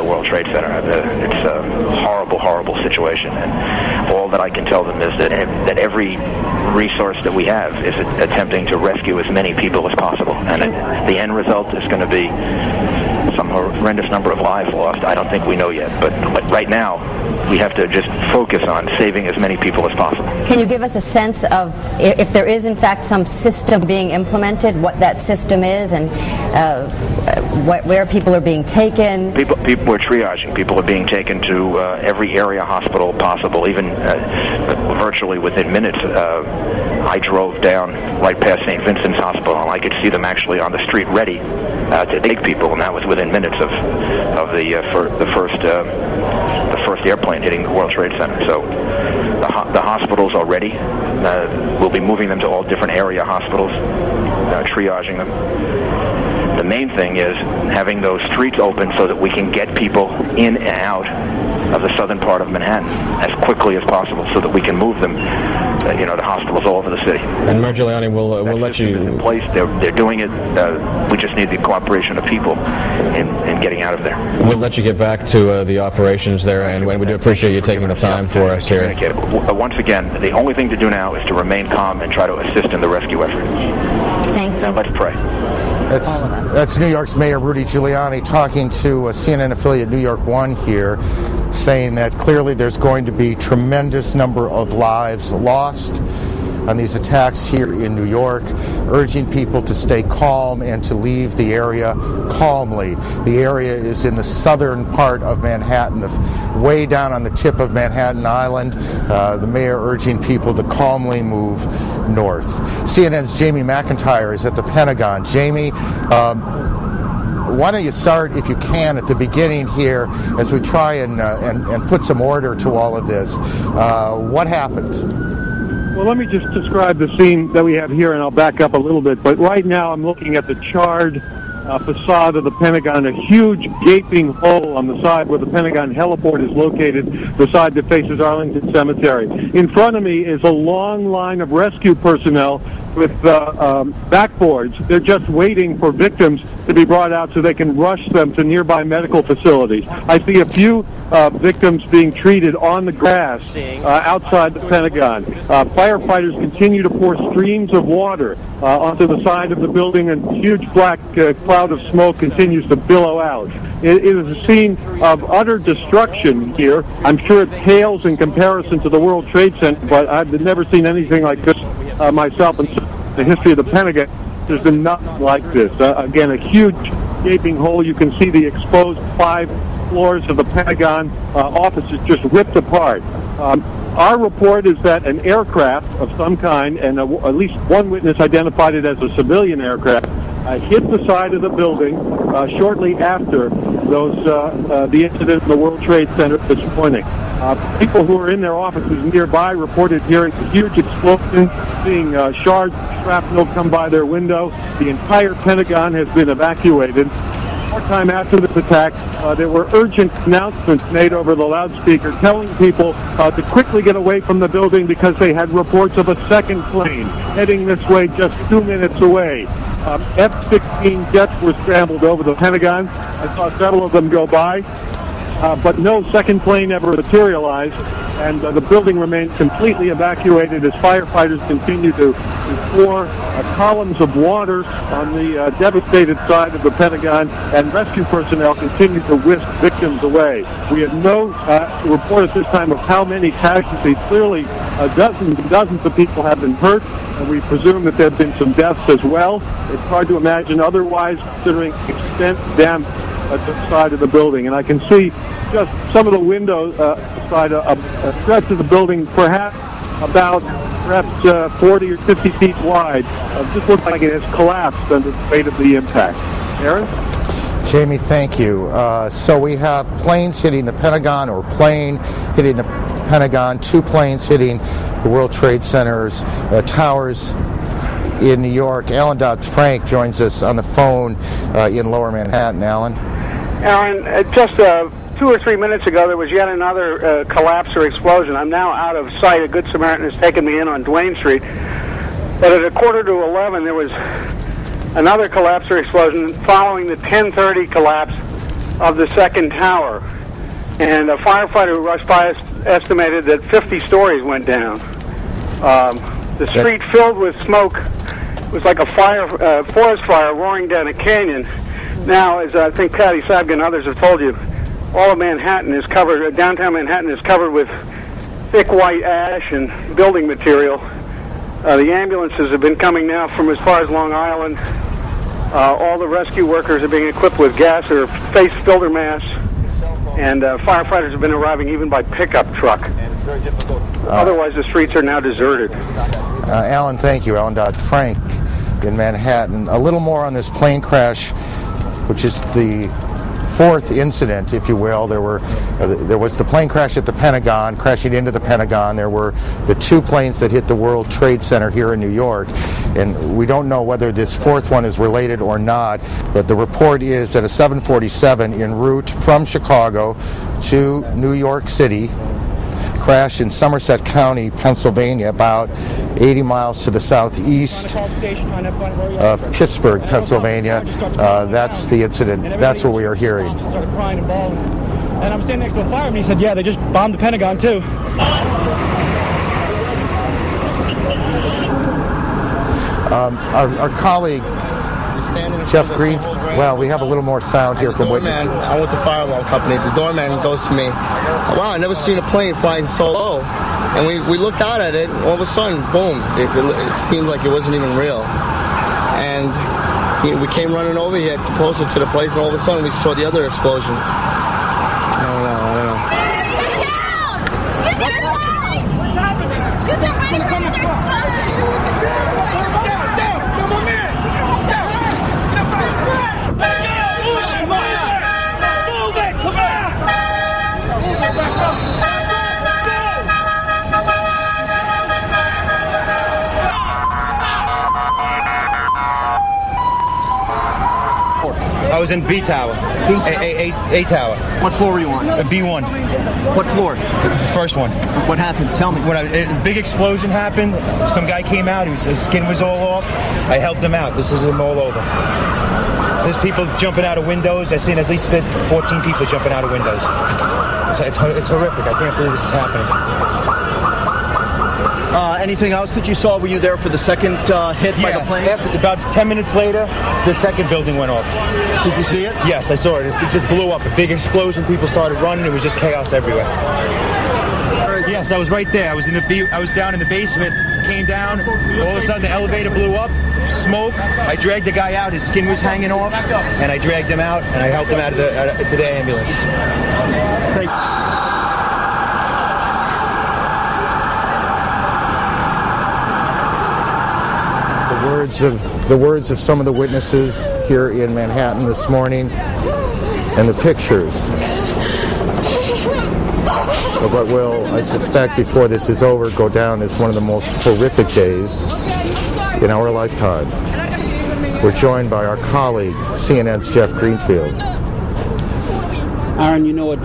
the World Trade Center. It's a horrible, horrible situation, and all that I can tell them is that every resource that we have is attempting to rescue as many people as possible, and the end result is going to be some horrendous number of lives lost. I don't think we know yet, but right now we have to just focus on saving as many people as possible. Can you give us a sense of if there is in fact some system being implemented, what that system is, and where people are being taken? People are triaging. People are being taken to every area hospital possible, even virtually within minutes. I drove down right past St. Vincent's Hospital, and I could see them actually on the street ready to take people, and that was within minutes of the first airplane hitting the World Trade Center. So the hospitals are ready. We'll be moving them to all different area hospitals, triaging them. The main thing is having those streets open so that we can get people in and out of the southern part of Manhattan as quickly as possible, so that we can move them, to hospitals all over the city. And Mayor Giuliani, we'll let you in place. They're doing it. We just need the cooperation of people in getting out of there. We'll let you get back to the operations there, and we do appreciate you taking the time for us here. Once again, the only thing to do now is to remain calm and try to assist in the rescue effort. Thank you. Now let's pray. That's New York's Mayor Rudy Giuliani talking to a CNN affiliate New York One here, saying that clearly there's going to be tremendous number of lives lost on these attacks here in New York, urging people to stay calm and to leave the area calmly. The area is in the southern part of Manhattan, way down on the tip of Manhattan Island. The mayor urging people to calmly move north. CNN's Jamie McIntyre is at the Pentagon. Jamie, why don't you start, if you can, at the beginning here as we try and put some order to all of this. What happened? Well, let me just describe the scene that we have here, and I'll back up a little bit. But right now I'm looking at the charred facade of the Pentagon, a huge gaping hole on the side where the Pentagon heliport is located, the side that faces Arlington Cemetery. In front of me is a long line of rescue personnel with backboards. They're just waiting for victims to be brought out so they can rush them to nearby medical facilities. I see a few victims being treated on the grass outside the Pentagon. Firefighters continue to pour streams of water onto the side of the building, and a huge black cloud of smoke continues to billow out. It is a scene of utter destruction here. I'm sure it pales in comparison to the World Trade Center, but I've never seen anything like this myself in the history of the Pentagon. There's been nothing like this. Again, a huge gaping hole. You can see the exposed 5 floors of the Pentagon. Offices just ripped apart. Our report is that an aircraft of some kind, and at least one witness identified it as a civilian aircraft, hit the side of the building shortly after the incident in the World Trade Center this morning. People who were in their offices nearby reported hearing a huge explosion, seeing shards of shrapnel come by their window. The entire Pentagon has been evacuated. Short time after this attack, there were urgent announcements made over the loudspeaker telling people to quickly get away from the building because they had reports of a second plane heading this way just 2 minutes away. F-16 jets were scrambled over the Pentagon. I saw several of them go by, but no second plane ever materialized, and the building remains completely evacuated as firefighters continue to pour columns of water on the devastated side of the Pentagon, and rescue personnel continue to whisk victims away. We have no report at this time of how many casualties. Clearly, dozens and dozens of people have been hurt, and we presume that there have been some deaths as well. It's hard to imagine otherwise, considering extensive damage at the side of the building. And I can see just some of the windows side a stretch of the building, perhaps 40 or 50 feet wide. Just looks like it has collapsed under the weight of the impact. Aaron? Jamie, thank you. So we have planes hitting the Pentagon, or plane hitting the Pentagon, 2 planes hitting the World Trade Center's towers in New York. Alan Dodd-Frank joins us on the phone in Lower Manhattan. Alan? Aaron, just 2 or 3 minutes ago, there was yet another collapse or explosion. I'm now out of sight. A Good Samaritan has taken me in on Duane Street. But at 11:15, there was another collapse or explosion following the 10:30 collapse of the second tower. And a firefighter who rushed by estimated that 50 stories went down. The street filled with smoke. It was like a forest fire roaring down a canyon. Now, as I think Patty Sabga and others have told you, all of Manhattan is covered, downtown Manhattan is covered with thick white ash and building material. The ambulances have been coming now from as far as Long Island. All the rescue workers are being equipped with gas or face filter masks. And firefighters have been arriving even by pickup truck. Otherwise, the streets are now deserted. Alan, thank you. Alan Dodd-Frank in Manhattan. A little more on this plane crash, which is the fourth incident, if you will. There was the plane crash at the Pentagon, crashing into the Pentagon. There were the two planes that hit the World Trade Center here in New York. And we don't know whether this fourth one is related or not, but the report is that a 747 en route from Chicago to New York City crashed in Somerset County, Pennsylvania, about 80 miles to the southeast of Pittsburgh, Pennsylvania. That's the incident. That's what we are hearing. And I'm standing next to a fireman. He said, yeah, they just bombed the Pentagon, too. Our colleague, Jeff Green, well, we have a little more sound here from witnesses. I went to fire alarm company. The doorman goes to me, wow, I never seen a plane flying so low. And we looked out at it, and all of a sudden, boom, it seemed like it wasn't even real. And we came running over here closer to the place, and all of a sudden we saw the other explosion. I don't know. Get down! Get down! What's happening? She's right from the explosion! I was in B Tower. A Tower. What floor were you on? B1. What floor? The first one. What happened? Tell me. When a big explosion happened, some guy came out, his skin was all off. I helped him out. This is him all over. There's people jumping out of windows. I've seen at least 14 people jumping out of windows. It's horrific. I can't believe this is happening. Anything else that you saw? Were you there for the second hit by the plane? About 10 minutes later, the second building went off. Did you see it? Yes, I saw it. It just blew up. A big explosion. People started running. It was just chaos everywhere. Yes, I was right there. I was down in the basement. Came down. All of a sudden, the elevator blew up. Smoke. I dragged the guy out. His skin was hanging off, and I dragged him out, and I helped him out to the ambulance. The words of some of the witnesses here in Manhattan this morning, and the pictures of what will, I suspect, before this is over, go down as one of the most horrific days in our lifetime. We're joined by our colleague, CNN's Jeff Greenfield. Aaron, you know what?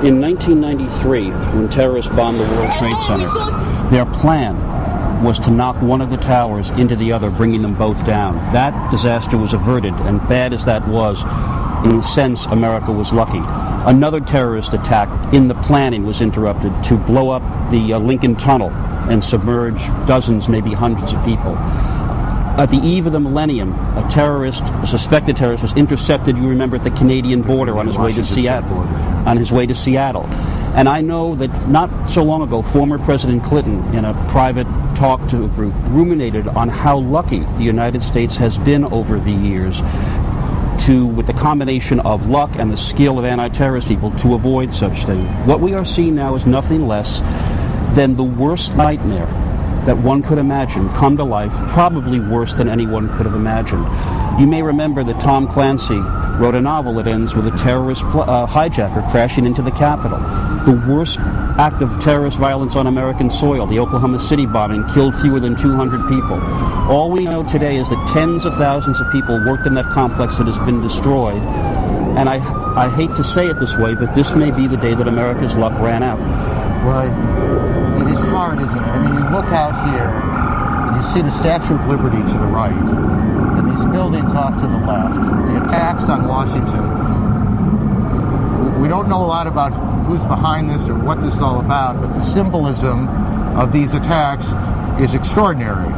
In 1993, when terrorists bombed the World Trade Center, their plan was to knock one of the towers into the other, bringing them both down. That disaster was averted, and bad as that was, in a sense, America was lucky. Another terrorist attack in the planning was interrupted to blow up the Lincoln Tunnel and submerge dozens, maybe hundreds of people. At the eve of the millennium, a suspected terrorist, was intercepted, you remember, at the Canadian border on his way to Seattle. And I know that not so long ago, former President Clinton, in a private talk to a group, ruminated on how lucky the United States has been over the years with the combination of luck and the skill of anti-terrorist people, to avoid such things. What we are seeing now is nothing less than the worst nightmare that one could imagine come to life, probably worse than anyone could have imagined. You may remember that Tom Clancy wrote a novel that ends with a terrorist hijacker crashing into the Capitol. The worst act of terrorist violence on American soil, the Oklahoma City bombing, killed fewer than 200 people. All we know today is that tens of thousands of people worked in that complex that has been destroyed. And I hate to say it this way, but this may be the day that America's luck ran out. Well, it is hard, isn't it? I mean, you look out here, and you see the Statue of Liberty to the right, and these buildings off to the left. The attacks on Washington We don't know a lot about who's behind this or what this is all about, but the symbolism of these attacks is extraordinary.